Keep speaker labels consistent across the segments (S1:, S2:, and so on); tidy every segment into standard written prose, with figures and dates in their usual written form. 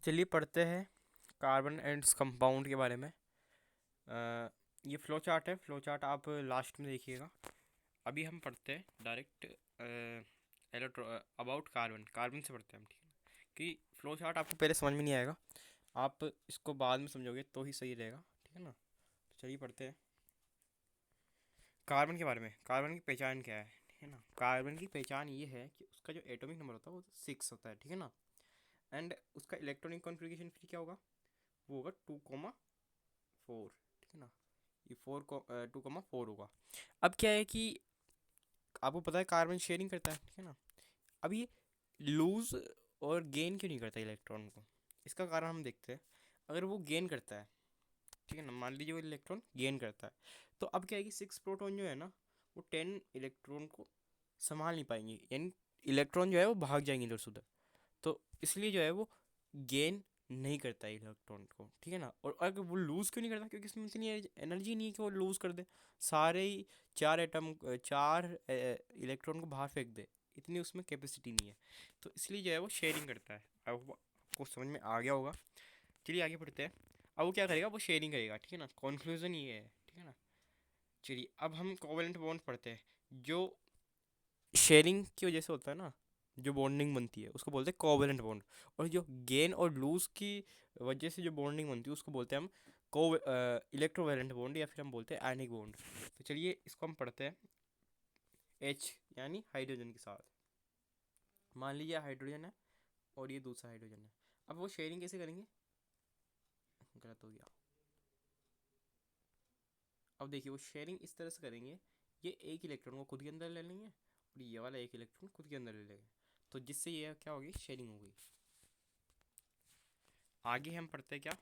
S1: चलिए पढ़ते हैं कार्बन एंड्स कंपाउंड के बारे में। ये फ्लो चार्ट है। फ्लो चार्ट आप लास्ट में देखिएगा। अभी हम पढ़ते हैं direct electro about carbon. Carbon से पढ़ते हैं हम, ठीक है। कि फ्लो चार्ट आपको पहले समझ में नहीं आएगा, आप इसको बाद में समझोगे तो ही सही रहेगा, ठीक है ना। तो चलिए पढ़ते हैं कार्बन के बारे में। कार्बन की पहचान क्या है, ठीक है ना। कार्बन की पहचान ये है कि उसका जो एटॉमिक नंबर होता है वो 6 होता है, ठीक है ना। एंड उसका इलेक्ट्रॉनिक कॉन्फ़िगरेशन फिर क्या होगा, वो होगा 2,4, ठीक है ना। ये 2,4 होगा। अब क्या है कि आपको पता है कार्बन शेयरिंग करता है, ठीक है ना। अब ये लूज और गेन क्यों नहीं करता इलेक्ट्रॉन को, इसका कारण हम देखते हैं। अगर वो गेन करता है, ठीक है ना, मान लीजिए वो इलेक्ट्रॉन गेन करता है, तो अब क्या है कि 6 प्रोटॉन जो है ना, वो 10 इलेक्ट्रॉन को संभाल नहीं पाएंगे, यानी इलेक्ट्रॉन जो है वो भाग जाएंगे इधर से उधर। तो इसलिए जो है वो गेन नहीं करता है इलेक्ट्रॉन को, ठीक है ना। और अगर वो लूज़ क्यों नहीं करता, क्योंकि इसमें इतनी एनर्जी नहीं है कि वो लूज़ कर दे। सारे ही 4 इलेक्ट्रॉन को बाहर फेंक दे, इतनी उसमें कैपेसिटी नहीं है। तो इसलिए जो है वो शेयरिंग करता है। अब आपको समझ में आ गया होगा। चलिए आगे बढ़ते हैं। अब वो क्या करेगा, वो शेयरिंग करेगा, ठीक है ना। कॉन्क्लूजन ये है, ठीक है ना। चलिए अब हम कोवेलेंट बॉन्ड पढ़ते हैं। जो शेयरिंग की वजह से होता है ना, जो बॉन्डिंग बनती है उसको बोलते हैं कोवेलेंट बॉन्ड। और जो गेन और लूज की वजह से जो बॉन्डिंग बनती है उसको बोलते हैं हम को इलेक्ट्रोवेलेंट बॉन्ड, या फिर हम बोलते हैं आयनिक बॉन्ड। तो चलिए इसको हम पढ़ते हैं। एच यानी हाइड्रोजन के साथ, मान लीजिए हाइड्रोजन है और ये दूसरा हाइड्रोजन है। अब वो शेयरिंग कैसे करेंगे, गलत हो गया। अब देखिए वो शेयरिंग इस तरह से करेंगे, ये एक इलेक्ट्रॉन को खुद के अंदर ले लेंगे और ये वाला एक इलेक्ट्रॉन खुद के अंदर ले लेंगे। तो जिससे ये क्या होगी, शेयरिंग होगी। आगे हम पढ़ते हैं क्या,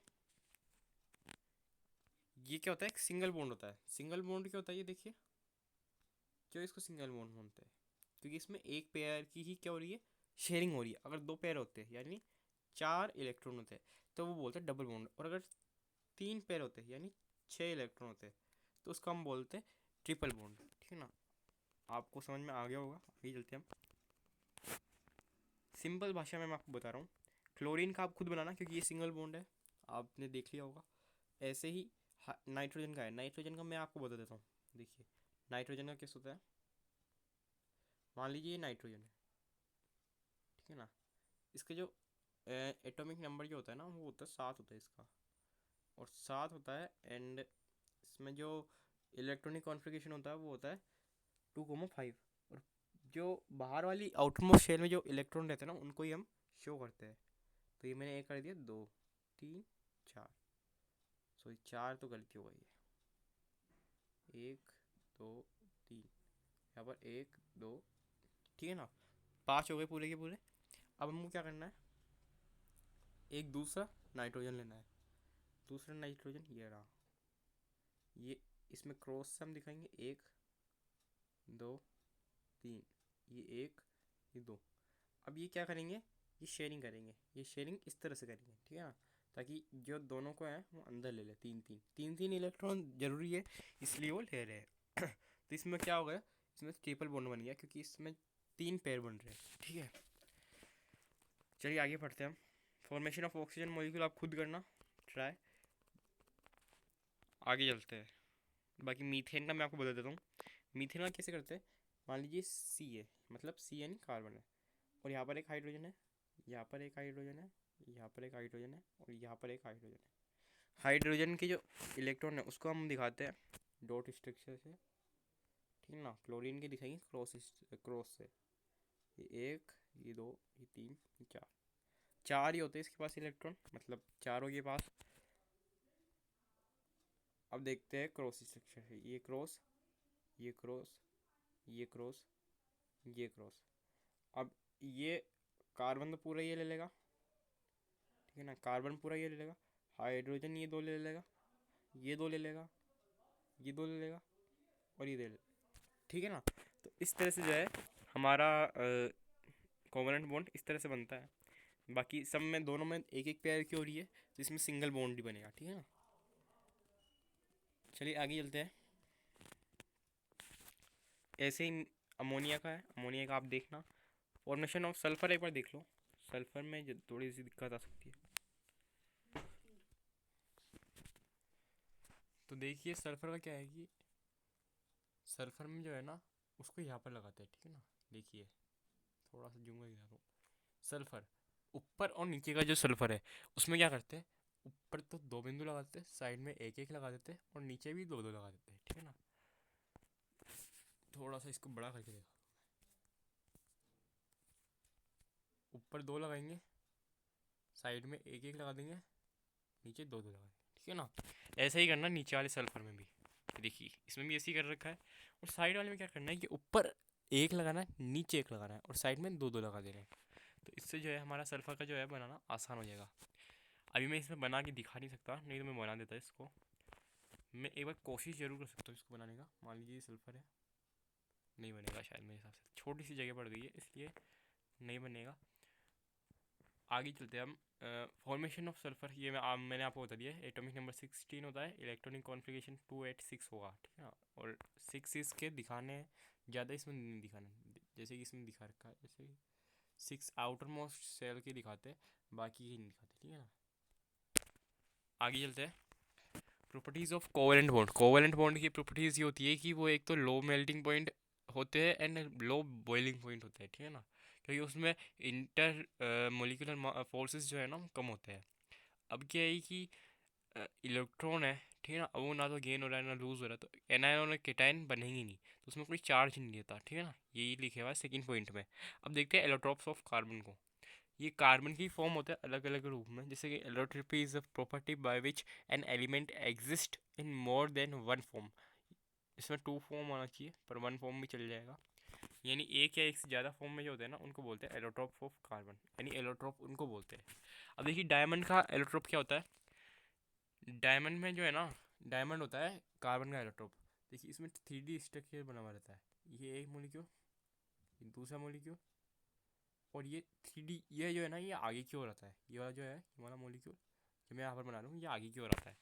S1: ये क्या होता है, एक सिंगल बॉन्ड होता है। सिंगल बॉन्ड क्या होता है, ये देखिए, क्यों इसको सिंगल बॉन्ड बोलते हैं, क्योंकि इसमें एक पेयर की ही क्या हो रही है, शेयरिंग हो रही है। अगर 2 पेयर होते हैं यानी 4 इलेक्ट्रॉन होते हैं तो वो बोलते हैं डबल बॉन्ड। और अगर 3 पेयर होते हैं यानी 6 इलेक्ट्रॉन होते हैं तो उसको हम बोलते हैं ट्रिपल बॉन्ड, ठीक है ना। आपको समझ में आ गया होगा। आगे चलते हैं हम। सिंपल भाषा में मैं आपको बता रहा हूँ। क्लोरीन का आप खुद बनाना, क्योंकि ये सिंगल बॉन्ड है, आपने देख लिया होगा। ऐसे ही नाइट्रोजन का है। नाइट्रोजन का मैं आपको बता देता हूँ। देखिए नाइट्रोजन का कैसे होता है, मान लीजिए ये नाइट्रोजन है, ठीक है ना। इसके जो एटॉमिक नंबर जो होता है ना, वो होता है 7 होता है इसका, और 7 होता है। एंड इसमें जो इलेक्ट्रॉनिक कॉन्फ़िगरेशन होता है वो होता है 2,5। और जो बाहर वाली आउटरमोस्ट शेल में जो इलेक्ट्रॉन रहते हैं ना, उनको ही हम शो करते हैं। तो ये मैंने एक कर दिया, 2, 3, 4। सॉरी 4 तो गलती हो गई है, 1, 2, 3, यहाँ पर 1, 2, ठीक है ना। 5 हो गए पूरे के पूरे। अब हमको क्या करना है, एक दूसरा नाइट्रोजन लेना है। दूसरा नाइट्रोजन ये रहा, ये इसमें क्रॉस से हम दिखाएंगे, 1, 2, 3, ये 1, ये 2। अब ये क्या करेंगे, ये शेयरिंग करेंगे। ये शेयरिंग इस तरह से करेंगे, ठीक है ना, ताकि जो दोनों को है वो अंदर ले ले। तीन तीन इलेक्ट्रॉन जरूरी है, इसलिए वो ले रहे हैं। तो इसमें क्या हो गया, इसमें ट्रिपल बॉन्ड बन गया, क्योंकि इसमें 3 पेयर बन रहे हैं, ठीक है। चलिए आगे पढ़ते हैं हम। फॉर्मेशन ऑफ ऑक्सीजन मॉलिक्यूल आप खुद करना ट्राई। आगे चलते हैं। बाकी मीथेन का मैं आपको बता देता हूँ। मीथेन का कैसे करते हैं, मान लीजिए सी है, मतलब सी यानी कार्बन है, और यहाँ पर एक हाइड्रोजन है, यहाँ पर एक हाइड्रोजन है, यहाँ पर एक हाइड्रोजन है, और यहाँ पर एक हाइड्रोजन है। हाइड्रोजन के जो इलेक्ट्रॉन है उसको हम दिखाते हैं डॉट स्ट्रक्चर से, ठीक है ना। क्लोरीन के दिखाएंगे क्रॉस से। ये 1, ये 2, ये 3, ये 4। 4 ही होते हैं इसके पास इलेक्ट्रॉन, मतलब चारों के पास। अब देखते हैं क्रॉस स्ट्रक्चर है, ये क्रॉस, ये क्रॉस, ये क्रॉस, ये क्रॉस। अब ये कार्बन तो पूरा ये ले लेगा, ठीक है ना। कार्बन पूरा ये ले लेगा। हाइड्रोजन ये 2 ले लेगा, ये 2 ले लेगा, ये 2 ले लेगा, और ये ले लेगा, ठीक है ना। तो इस तरह से जो है हमारा कोवलेंट बॉन्ड इस तरह से बनता है। बाकी सब में दोनों में एक एक पेयर की हो रही है, तो इसमें सिंगल बॉन्ड ही बनेगा, ठीक है ना। चलिए आगे चलते हैं। ऐसे ही अमोनिया का है। अमोनिया का आप देखना। फॉर्मेशन ऑफ सल्फर एक बार देख लो। सल्फर में थोड़ी सी दिक्कत आ सकती है। तो देखिए सल्फर का क्या है कि सल्फर में जो है ना उसको यहाँ पर लगाते हैं, ठीक है ना। देखिए थोड़ा सा जूम करके दिखा दूँ। सल्फर ऊपर और नीचे का जो सल्फर है उसमें क्या करते हैं, ऊपर तो दो बिंदु लगाते हैं, साइड में एक एक लगा देते हैं और नीचे भी दो दो लगा देते हैं, ठीक है ना। थोड़ा सा इसको बड़ा करके देखा, ऊपर दो लगाएंगे, साइड में एक एक लगा देंगे, नीचे दो दो लगा देंगे, ठीक है ना। ऐसा ही करना नीचे वाले सल्फर में भी। देखिए इसमें भी ऐसे ही कर रखा है। और साइड वाले में क्या करना है कि ऊपर एक लगाना है, नीचे एक लगाना है और साइड में दो दो लगा देना है। तो इससे जो है हमारा सल्फर का जो है बनाना आसान हो जाएगा। अभी मैं इसमें बना के दिखा नहीं सकता, नहीं तो मैं बना देता इसको। मैं एक बार कोशिश ज़रूर कर सकता हूँ इसको बनाने का। मान लीजिए सल्फर है, नहीं बनेगा शायद, मेरे हिसाब से छोटी सी जगह पड़ गई है इसलिए नहीं बनेगा। आगे चलते हैं हम। फॉर्मेशन ऑफ सल्फर, ये मैंने आपको बता दिया है। एटॉमिक नंबर 16 होता है, इलेक्ट्रॉनिक कॉन्फ़िगरेशन 286 होगा, ठीक है ना। और 6 इसके दिखाने हैं, ज़्यादा इसमें नहीं दिखाना, जैसे कि इसमें दिखा रखा है, जैसे 6 आउटर मोस्ट सेल के दिखाते हैं, बाकी ही नहीं दिखाते, ठीक है ना। आगे चलते हैं। Properties of covalent bond. Covalent bond की प्रॉपर्टीज़ ये होती है कि वो एक तो लो मेल्टिंग पॉइंट होते हैं एंड लो बॉइलिंग पॉइंट होते हैं, ठीक है ना। क्योंकि उसमें इंटर मोलिकुलर फोर्सेस जो है ना वो कम होते हैं। अब क्या है कि इलेक्ट्रॉन है, ठीक है ना, अब वो ना तो गेन हो रहा है ना लूज हो रहा है, तो एनायन और केटायन बनेंगे नहीं, तो उसमें कोई चार्ज नहीं देता, ठीक है ना। यही लिखे हुआ है सेकंड पॉइंट में। अब देखते हैं एलोट्रॉप्स ऑफ कार्बन को। ये कार्बन की फॉर्म होता है अलग अलग रूप में, जैसे कि allotropy is a property by which an element exist in more than one form. इसमें टू फॉर्म होना चाहिए पर वन फॉर्म भी चल जाएगा। यानी एक या एक से ज़्यादा फॉर्म में जो होते हैं ना उनको बोलते हैं एलोट्रॉप ऑफ कार्बन, यानी एलोट्रॉप उनको बोलते हैं। अब देखिए डायमंड का एलोट्रॉप क्या होता है। डायमंड में जो है ना, डायमंड होता है कार्बन का एलोट्रॉप। देखिए इसमें 3D स्ट्रक्चर बना हुआ रहता है। ये एक मोलिक्यूल, दूसरा मोलिक्यूल, और ये 3D, ये जो है ना ये आगे की ओर आता है। ये वाला जो है ये वाला मोलिक्यूल जो मैं यहाँ पर बना रहा हूँ ये आगे की ओर आता है।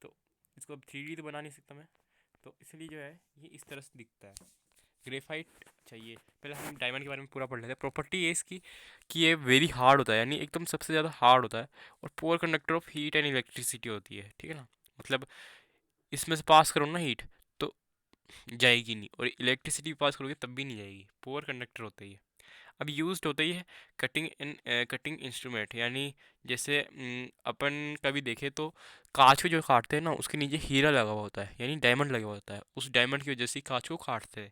S1: तो इसको अब 3D तो बना नहीं सकता मैं, तो इसलिए जो है ये इस तरह से दिखता है। ग्रेफाइट चाहिए, पहले हम डायमंड के बारे में पूरा पढ़ लेते हैं। प्रॉपर्टी है इसकी कि ये वेरी हार्ड होता है, यानी एकदम सबसे ज़्यादा हार्ड होता है, और poor conductor of heat and electricity होती है, ठीक है ना। मतलब इसमें से पास करो ना हीट तो जाएगी नहीं, और इलेक्ट्रिसिटी पास करोगे तब भी नहीं जाएगी, पुअर कंडक्टर होता है ये। अब यूज्ड होता ही है कटिंग इंस्ट्रूमेंट, यानी जैसे अपन कभी देखे तो कांच को जो काटते हैं ना उसके नीचे हीरा लगा हुआ होता है, यानी डायमंड लगा हुआ होता है, उस डायमंड की वजह से कांच को काटते हैं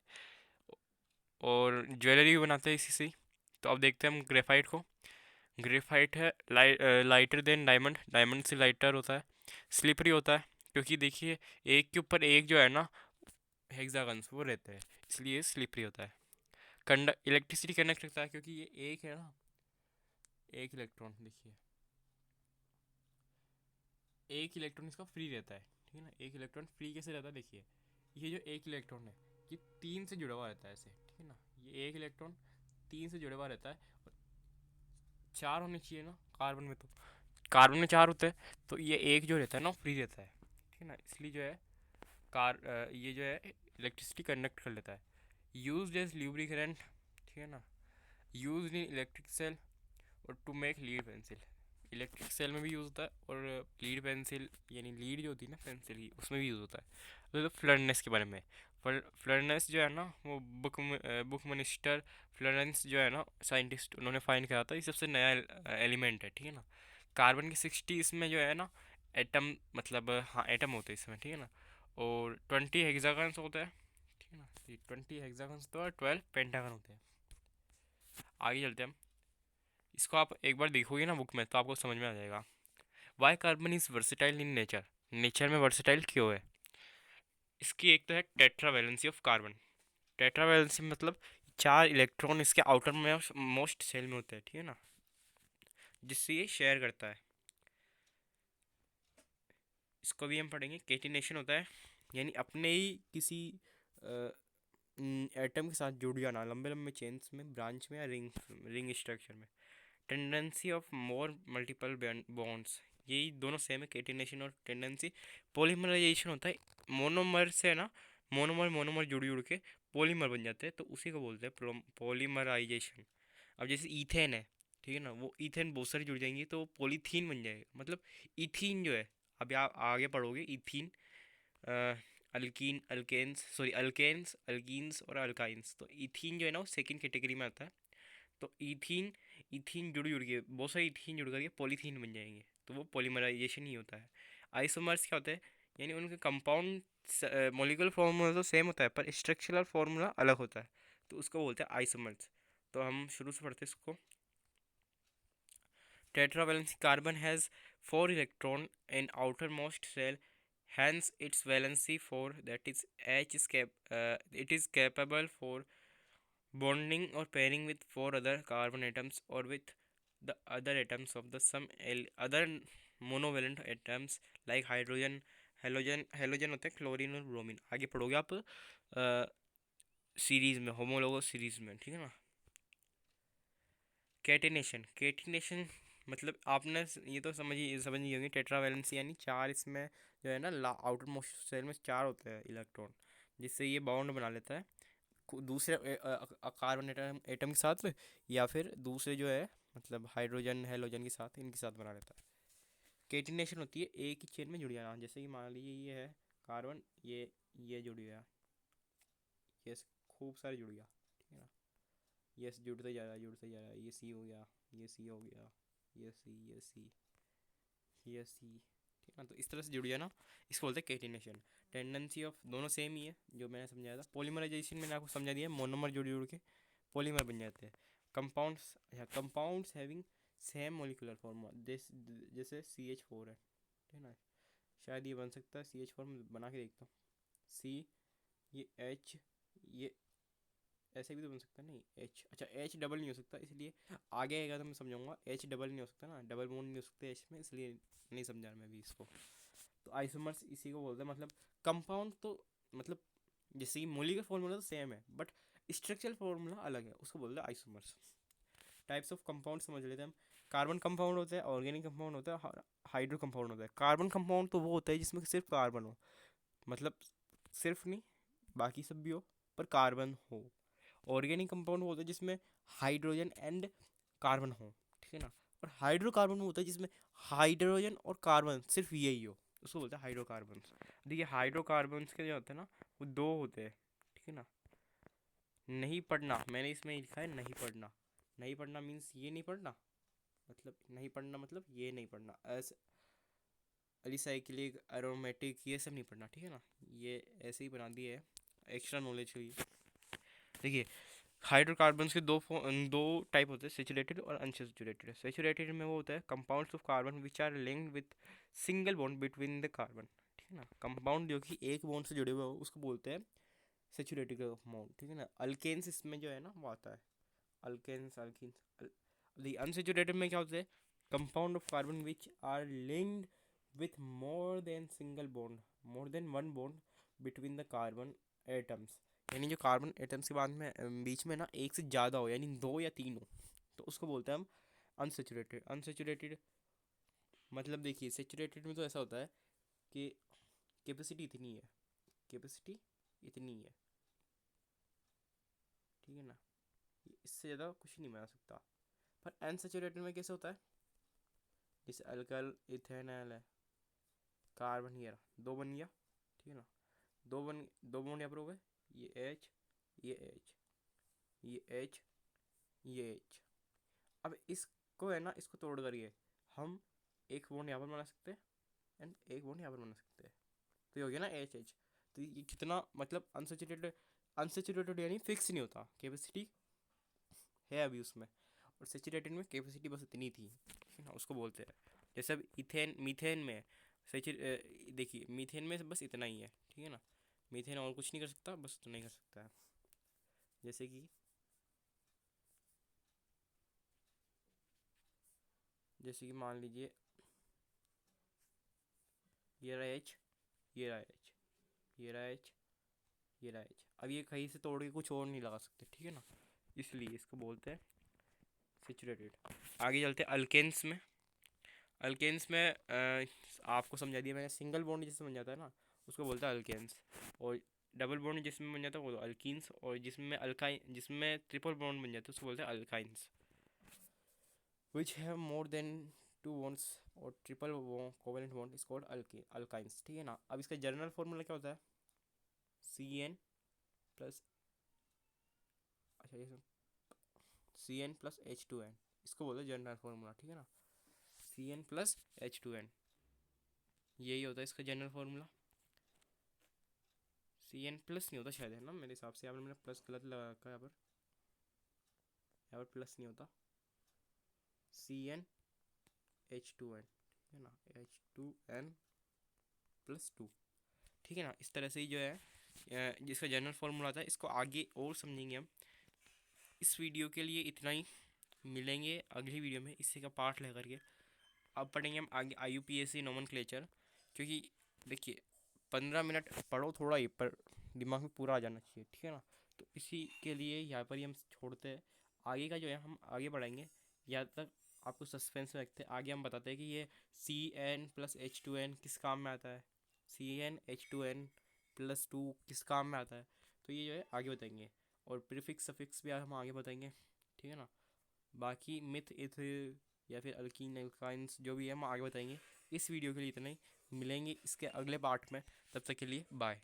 S1: और ज्वेलरी भी बनाते हैं इसी से ही। तो अब देखते हैं हम ग्रेफाइट को। ग्रेफाइट है लाइटर देन डायमंड, डायमंड से लाइटर होता है, स्लिपरी होता है, क्योंकि देखिए एक के ऊपर एक जो है ना हेक्सागन्स वो रहते हैं, इसलिए स्लिपरी होता है। कंडक्ट इलेक्ट्रिसिटी कनेक्ट करता है, क्योंकि ये एक है ना, एक इलेक्ट्रॉन, देखिए एक इलेक्ट्रॉन इसका फ्री रहता है, ठीक है ना। एक इलेक्ट्रॉन फ्री कैसे रहता है, देखिए ये जो एक इलेक्ट्रॉन है ये तीन से जुड़ा हुआ रहता है ऐसे, ठीक है ना। ये एक इलेक्ट्रॉन तीन से जुड़ा हुआ रहता है, और चार होने चाहिए ना कार्बन में, तो कार्बन में चार होते हैं, तो ये एक जो रहता है ना फ्री रहता है, ठीक है ना। इसलिए जो है ये जो है इलेक्ट्रिसिटी कंडक्ट कर लेता है। यूज एज ल्यूब्रिकेंट, ठीक है ना, यूज इन इलेक्ट्रिक सेल और to make lead pencil. Electric cell में भी यूज़ होता है, और लीड पेंसिल यानी लीड जो होती है ना पेंसिल की उसमें भी यूज़ होता है। तो फ्लरनेस के बारे में, फ्लरनेस जो है ना वो बुकमिनिस्टर फ्लोरेंस जो है ना साइंटिस्ट, उन्होंने फाइंड करा था, ये सबसे नया एलिमेंट है, ठीक है ना। कार्बन के 60 इसमें जो है ना एटम, मतलब हाँ एटम होते हैं इसमें, ठीक है ना। और 20 हेक्सागन्स होते हैं, ठीक है ना। 20 हेक्सागन्स तो 12 पेंटागन होते हैं। आगे चलते हैं हम। इसको आप एक बार देखोगे ना बुक में तो आपको समझ में आ जाएगा। Why carbon is versatile in nature, nature में वर्सेटाइल क्यों है। इसकी एक तो है tetra valency of carbon. Tetra valency मतलब चार इलेक्ट्रॉन इसके आउटर में मोस्ट सेल में होते हैं, ठीक है ना, जिससे ये शेयर करता है। इसको भी हम पढ़ेंगे। केटिनेशन होता है, यानी अपने ही किसी एटम के साथ जुड़ जाना लंबे लंबे चेन्स में, ब्रांच में या रिंग स्ट्रक्चर में। Tendency of more multiple bonds, यही दोनों सेम है, केटिनेशन और टेंडेंसी। पॉलीमराइजेशन होता है, मोनोमर से ना मोनोमर मोनोमर जुड़ जुड़ के पॉलीमर बन जाते हैं, तो उसी को बोलते हैं पॉलीमराइजेशन। अब जैसे ईथेन है, ठीक है ना, वो ईथेन बहुत सारी जुड़ जाएंगी तो पॉलीथीन बन जाएगा, मतलब इथीन जो है, अभी आप आगे पढ़ोगे ethene alkene, alkanes, sorry alkanes, alkenes और अल्काइंस। तो इथीन जो है ना वो सेकंड कैटेगरी में आता है। तो इथीन, इथीन जुड़ जुड़ के बहुत सारे इथीन जुड़ करके पॉलीथीन बन जाएंगे, तो वो पॉलीमराइजेशन ही होता है। आइसोमर्स क्या होता है, यानी उनके कंपाउंड मॉलिक्यूलर फार्मूला तो सेम होता है पर स्ट्रक्चरल फार्मूला अलग होता है, तो उसको बोलते हैं आइसोमर्स। तो हम शुरू से पढ़ते हैं इसको। Tetravalent carbon has 4 electron in outermost shell, hence its valency 4, that is H is it is capable for bonding or pairing with 4 other carbon atoms or with the other atoms of the some other monovalent atoms like hydrogen, halogen होते हैं chlorine और bromine. आगे पढ़ोगे आप series में, होमोलोगो series में, ठीक है ना। कैटिनेशन, कैटिनेशन मतलब आपने ये तो समझ ही होंगी, टेट्रावैलेंसी यानी चार इसमें जो है ना आउटर मोस्ट सेल में चार होते हैं इलेक्ट्रॉन, जिससे ये बाउंड बना लेता है दूसरे कार्बन एटम के साथ, या फिर दूसरे जो है मतलब हाइड्रोजन हेलोजन के साथ, इनके साथ बना लेता है। कैटिनेशन होती है एक ही चेन में जुड़ जाना, जैसे कि मान लीजिए ये है कार्बन, ये जुड़ गया, ये खूब सारे जुड़ गया, ठीक है ना। ये जुड़ते जा रहा है, जुड़ते जा रहा है, ये सी हो गया, ये सी हो गया, ये सी, ये सी, ये सी, ठीक है ना। तो इस तरह से जुड़ गया ना, इसको बोलते हैं कैटिनेशन। टेंडेंसी ऑफ दोनों सेम ही है जो मैंने समझाया था। पॉलीमराइजेशन मैंने आपको समझा दिया, मोनोमर जुड़ जुड़ के पॉलीमर बन जाते हैं। Compounds, compounds having same molecular formula, जैसे CH4 है, ठीक है ना। शायद ये बन सकता है CH4 में, बना के देखता हूँ। C, ये H, ये ऐसे भी तो बन सकता है, नहीं H, अच्छा H डबल नहीं हो सकता, इसलिए आगे आएगा तो मैं समझाऊंगा। H डबल नहीं हो सकता ना, डबल बॉन्ड नहीं हो सकते H में, इसलिए नहीं समझा मैं अभी इसको। तो आइसोमर्स इसी को बोलते हैं, मतलब कंपाउंड तो मतलब जैसे कि मोलिकुलर फार्मूला तो सेम है बट स्ट्रक्चरल फार्मूला अलग है, उसको बोलते हैं आइसोमर्स। टाइप्स ऑफ कंपाउंड समझ लेते हैं हम। कार्बन कंपाउंड होता है, ऑर्गेनिक कंपाउंड होता है, हाइड्रो कंपाउंड होता है। कार्बन कंपाउंड तो वो होता है जिसमें सिर्फ कार्बन हो, मतलब सिर्फ नहीं, बाकी सब भी हो पर कार्बन हो। ऑर्गेनिक कंपाउंड होता है जिसमें हाइड्रोजन एंड कार्बन हो, ठीक है ना। और हाइड्रोकार्बन होता है जिसमें हाइड्रोजन और कार्बन सिर्फ यही हो, उसको बोलते हैं हाइड्रोकार्बन। देखिए हाइड्रोकार्बन के जो होते हैं ना वो दो होते हैं, ठीक है ना। नहीं पढ़ना, मैंने इसमें लिखा है नहीं पढ़ना। नहीं पढ़ना मीन्स ये नहीं पढ़ना, मतलब नहीं पढ़ना मतलब ये नहीं पढ़ना, एस एलिसाइक्लिक एरोमेटिक ये सब नहीं पढ़ना, ठीक है ना। ये ऐसे ही बना दिए है एक्स्ट्रा नॉलेज के लिए। देखिए हाइड्रोकार्बन्स के दो टाइप होते हैं, सेचुरेटेड और अनसेचुरेटेड। सेचुरेटेड में वो होता है compounds of carbon which are linked with single bond between the carbon, ठीक है ना। कंपाउंड जो कि एक बॉन्ड से जुड़े हुए हो उसको बोलते हैं सेचुरेटेड कंपाउंड, ठीक है ना। अल्केन्स इसमें जो है ना वो आता है, अल्केन्स, अल्किन्स। अनसेचुरेटेड में क्या होता है, compound of carbon which are linked with more than single bond, more than one bond between the carbon atoms, यानी जो कार्बन एटम्स के बाद में बीच में ना एक से ज़्यादा हो, यानी दो या तीन हो, तो उसको बोलते हैं हम अनसेचुरेटेड। अनसेचुरेटेड मतलब देखिए सेचुरेटेड में तो ऐसा होता है कि कैपेसिटी इतनी है, कैपेसिटी इतनी है, ठीक है ना, इससे ज़्यादा कुछ नहीं बना सकता। पर अनसेचुरेटेड में कैसे होता है, जैसे अल्कल इथेनॉल है, कार्बन ये रहा, दो बन गया, ठीक है ना। दो बॉन्ड यहाँ पर हो गए, ये एच, ये एच, ये एच, ये एच। अब इसको है ना, इसको तोड़ करिए हम एक बॉन्ड यहाँ पर बना सकते हैं एंड एक बॉन्ड यहाँ पर बना सकते हैं, तो ये हो गया ना एच एच। तो ये कितना मतलब अनसेचुरेटेड, अनसेचुरेटेड यानी फिक्स नहीं होता, कैपेसिटी है अभी उसमें, और सेचुरेटेड में कैपेसिटी बस इतनी थी, ठीक है ना, उसको बोलते हैं। जैसे अब इथेन, मीथेन में देखिए मीथेन में बस इतना ही है, ठीक है ना। मीथेन और कुछ नहीं कर सकता, बस इतना ही कर सकता है। जैसे कि मान लीजिए ये रहा एच, ये रहा एच, ये रहा एच, ये रहा एच। अब ये कहीं से तोड़ के कुछ और नहीं लगा सकते, ठीक है ना, इसलिए इसको बोलते हैं सेचुरेटेड। आगे चलते हैं अल्केन्स में। अल्केन्स में आपको समझा दिया मैंने, सिंगल बॉन्ड जिसमें बन जाता है ना उसको बोलता है अल्केन्स, और डबल बॉन्ड जिसमें बन जाता है वो तो अल्कीन्स, और जिसमें ट्रिपल बॉन्ड बन जाता है उसको बोलते हैं alkynes. Which have more than two bonds और triple covalent bond is called alkynes, ठीक है ना। अब इसका जनरल फॉर्मूला क्या होता है, CN प्लस, अच्छा ये CN प्लस H2N, इसको बोलते हैं जनरल फॉर्मूला, ठीक है ना। CN प्लस H2N, यही होता है इसका जनरल फॉर्मूला। CN प्लस नहीं होता शायद, है ना, मेरे हिसाब से। यहाँ पर मैंने प्लस गलत लगा रखा है, यहाँ पर प्लस नहीं होता। CN H2N, है ना, H2N प्लस 2, ठीक है ना। इस तरह से ही जो है जिसका जनरल फॉर्मूला था, इसको आगे और समझेंगे हम। इस वीडियो के लिए इतना ही, मिलेंगे अगली वीडियो में इसी का पार्ट लेकर के। अब पढ़ेंगे हम आगे IUPAC नोमेनक्लेचर, क्योंकि देखिए 15 मिनट पढ़ो थोड़ा ही, पर दिमाग में पूरा आ जाना चाहिए, ठीक है ना। तो इसी के लिए यहाँ पर ही हम छोड़ते हैं। आगे का जो है हम आगे बढ़ाएंगे, यहाँ तक आपको सस्पेंस में रखते हैं। आगे हम बताते हैं कि ये CN प्लस H2N किस काम में आता है, CN H2N प्लस 2 किस काम में आता है, तो ये जो है आगे बताएंगे। और प्रीफिक्स सफिक्स भी हम आगे बताएंगे, ठीक है ना। बाकी मिथ इथ या फिर अल्कीन एल्काइंस जो भी है हम आगे बताएंगे। इस वीडियो के लिए इतना ही, मिलेंगे इसके अगले पार्ट में, तब तक के लिए बाय।